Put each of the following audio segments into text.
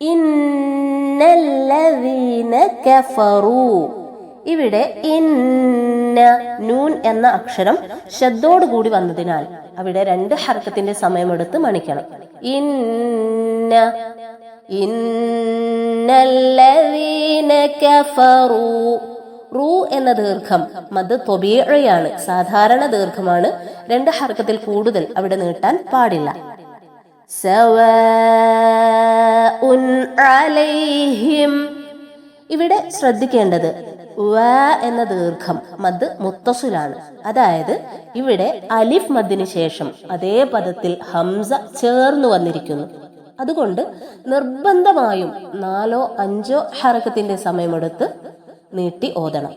ഇന്നല്ലദീന കഫറൂ. ഇവിടെ ഇന്ന നൂൻ എന്ന അക്ഷരം ശബ്ദോടുകൂടി വന്നതിനാൽ അവിടെ 2 ഹർക്കത്തിന്റെ സമയമെടുത്ത് മണിക്കണം. ഇന്നല്ലദീന കഫറൂ. റൂ എന്ന ദീർഘം മദ് ത്വബീഇയാണ്, സാധാരണ ദീർഘമാണ്. 2 ഹർക്കത്തിൽ കൂടുതൽ അവിടെ നീട്ടാൻ പാടില്ല. സവാഉൻ അലൈഹിം. ഇവിടെ ശ്രദ്ധിക്കേണ്ടത് വ എന്ന ദീർഘം മദ് മുത്തസിലാണ്. അതായത് ഇവിടെ അലിഫ് മദ്ദിന് ശേഷം അതേ പദത്തിൽ ഹംസ ചേർന്നു വന്നിരിക്കുന്നു. അതുകൊണ്ട് നിർബന്ധമായും 4-5 ഹറക്കത്തിന്റെ സമയമെടുത്ത് നീട്ടി ഓതണം.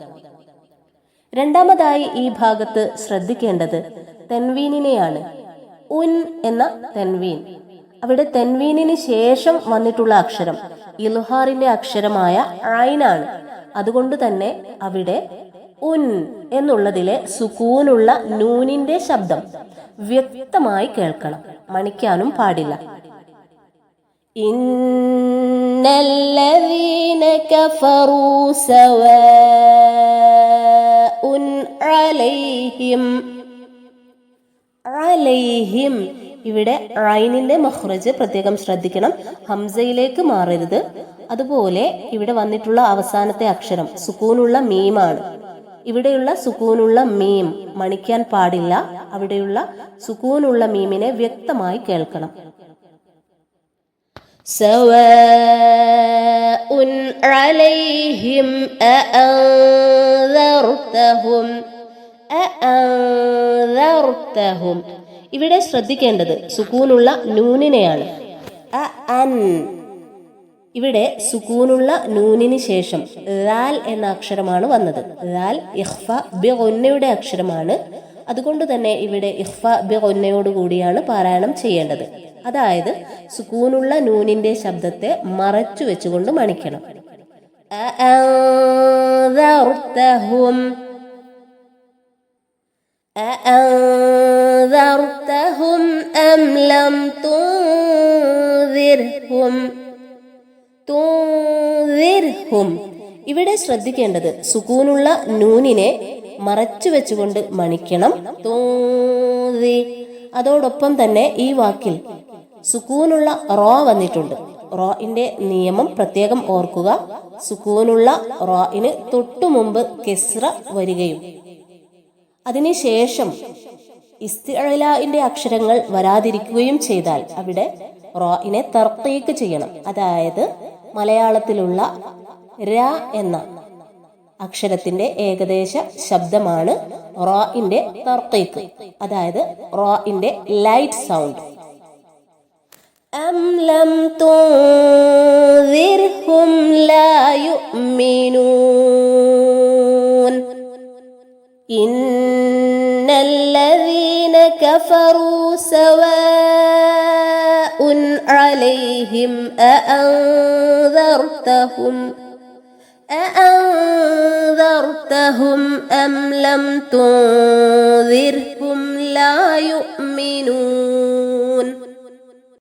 രണ്ടാമതായി ഈ ഭാഗത്ത് ശ്രദ്ധിക്കേണ്ടത് തെൻവീനിനെയാണ്. ഉൻ എന്ന തെൻവീൻ. അവിടെ തെൻവീനിന് ശേഷം വന്നിട്ടുള്ള അക്ഷരം ഇൽഹാറിന്റെ അക്ഷരമായ ഐനാണ്. അതുകൊണ്ട് തന്നെ അവിടെ ഉൻ എന്നുള്ളതിലെ സുകൂനുള്ള നൂനിന്റെ ശബ്ദം വ്യക്തമായി കേൾക്കണം, മണിക്കാനും പാടില്ല. ഇന്നല്ലദീന കഫറൂ സവാഉൻ അലൈഹിം. അലൈഹിം. ഇവിടെ ഐനിന്റെ മഖ്റജ് പ്രത്യേകം ശ്രദ്ധിക്കണം, ഹംസയിലേക്ക് മാറരുത്. അതുപോലെ ഇവിടെ വന്നിട്ടുള്ള അവസാനത്തെ അക്ഷരം സുക്കൂനുള്ള മീമാണ്. ഇവിടെയുള്ള സുക്കൂനുള്ള മീം മണിക്കാൻ പാടില്ല. അവിടെയുള്ള സുക്കൂനുള്ള മീമിനെ വ്യക്തമായി കേൾക്കണം. സവാഉൻ അലൈഹിം അഅൻദർതഹും. അഅൻദർതഹും. ഇവിടെ ശ്രദ്ധിക്കേണ്ടത് സുക്കൂനുള്ള നൂനിനെയാണ്. അൻ. ഇവിടെ സുക്കൂനുള്ള നൂനിന് ശേഷം ലാൽ എന്ന അക്ഷരമാണ് വന്നത്. ലാൽ ഇഖ്ഫ ബി ഗുന്നയുടെ അക്ഷരമാണ്. അതുകൊണ്ട് തന്നെ ഇവിടെ ഇഖ്ഫ ബി ഗുന്നയോട് കൂടിയാണ് പാരായണം ചെയ്യേണ്ടത്. അതായത് സുക്കൂനുള്ള നൂനിന്റെ ശബ്ദത്തെ മറച്ചു വെച്ചുകൊണ്ട് മണിക്കണം. അഅൻദർതഹും. أأنذرتهم أم لم تنذرهم. تنذرهم. ഇവിടെ ശ്രദ്ധിക്കേണ്ടത് സുക്കൂനുള്ള നൂനിനെ മറച്ചു വെച്ചുകൊണ്ട് മണിക്കണം. തൂന്തി. അതോടൊപ്പം തന്നെ ഈ വാക്കിൽ സുക്കൂനുള്ള റോ വന്നിട്ടുണ്ട്. റോയിന്റെ നിയമം പ്രത്യേകം ഓർക്കുക. സുക്കൂനുള്ള റോയിന് തൊട്ടു മുമ്പ് കെസ്റ വരികയും അതിനുശേഷം ഇസ്തിഅലാഇന്റെ അക്ഷരങ്ങൾ വരാതിരിക്കുകയും ചെയ്താൽ അവിടെ റോയിനെ തർക്കീക്ക് ചെയ്യണം. അതായത് മലയാളത്തിലുള്ള ര എന്ന അക്ഷരത്തിന്റെ ഏകദേശ ശബ്ദമാണ് റോയിന്റെ തർക്കീക്ക്, അതായത് റോയിന്റെ ലൈറ്റ് സൗണ്ട്. അം ലം തുൻദിർഹും ലാ യുഅ്മിനൂൻ. ഇന്നല്ലദീന കഫറൂ സവാഉൻ അലൈഹിം അഅൻദർതഹും അം ലം തുൻദിർഹും ലാ യുഅ്മിനൂൻ.